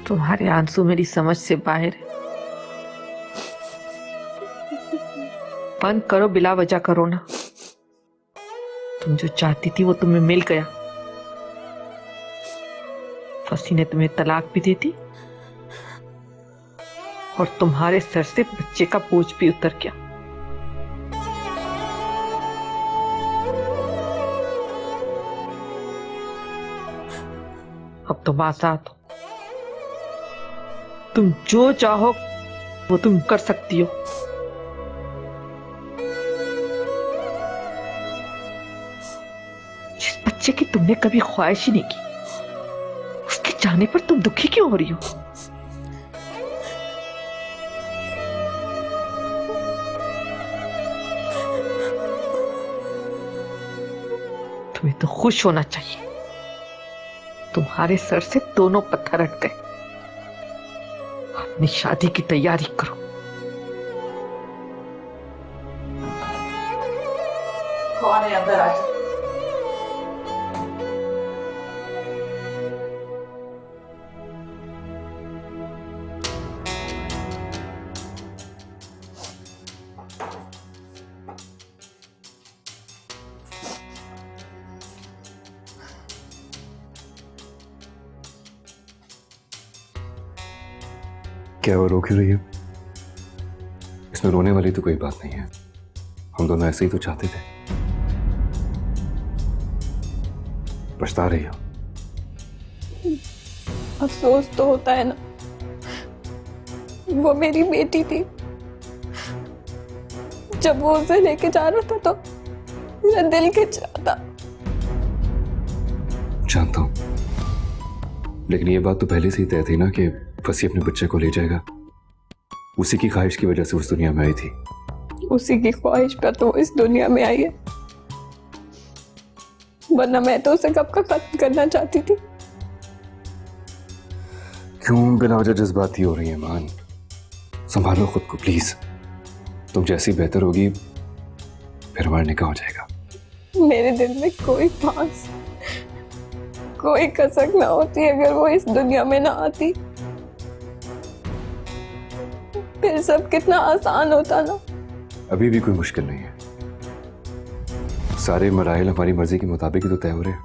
तुम्हारे आंसू मेरी समझ से बाहर है। बंद करो, बिला वजह करो ना। तुम जो चाहती थी वो तुम्हें मिल गया। फसी ने तुम्हें तलाक भी दे दी और तुम्हारे सर से बच्चे का बोझ भी उतर गया। अब तुम आजाद हो। तुम जो चाहो वो तुम कर सकती हो। जिस बच्चे की तुमने कभी ख्वाहिश ही नहीं की, उसके जाने पर तुम दुखी क्यों हो रही हो? तुम्हें तो खुश होना चाहिए। तुम्हारे सर से दोनों पत्थर हट गए। अपनी शादी की तैयारी करो। कौन है अंदर? आ जाओ। क्या वो रो क्यों रही है? इसमें रोने वाली तो कोई बात नहीं है। हम दोनों ऐसे ही तो चाहते थे। पछता रही हो? अफसोस तो होता है ना। वो मेरी बेटी थी। जब वो उसे लेके जा रहा था तो मेरा दिल खिंच रहा था। जानता हूं, लेकिन ये बात तो पहले से ही तय थी ना कि फसी अपने बच्चे को ले जाएगा। उसी की ख्वाहिश की वजह से उस दुनिया में आई थी। उसी की ख्वाहिश पर तो इस दुनिया में आई है, वरना मैं तो उसे कब का खत्म करना चाहती थी। क्यों बिना वजह जज्बाती हो रही है मान? संभालो खुद को प्लीज। तुम जैसी बेहतर होगी फिर हमारा निकाह हो जाएगा। मेरे दिल में कोई फांस, कोई कसक ना होती अगर वो इस दुनिया में ना आती। फिर सब कितना आसान होता ना। अभी भी कोई मुश्किल नहीं है। सारे मराहिल हमारी मर्जी के मुताबिक ही तो तय हो रहे हैं।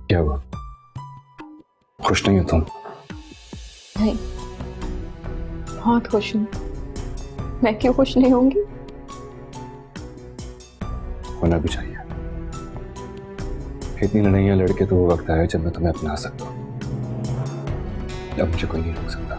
क्या हुआ? खुश नहीं हो तुम? नहीं, बहुत खुश हूँ। मैं क्यों खुश नहीं होंगी? होना भी चाहिए। इतनी लड़ाइयां लड़के तो वो वक्त आया जब मैं तुम्हें अपना सकता हूँ। अब मुझे कोई नहीं रोक सकता।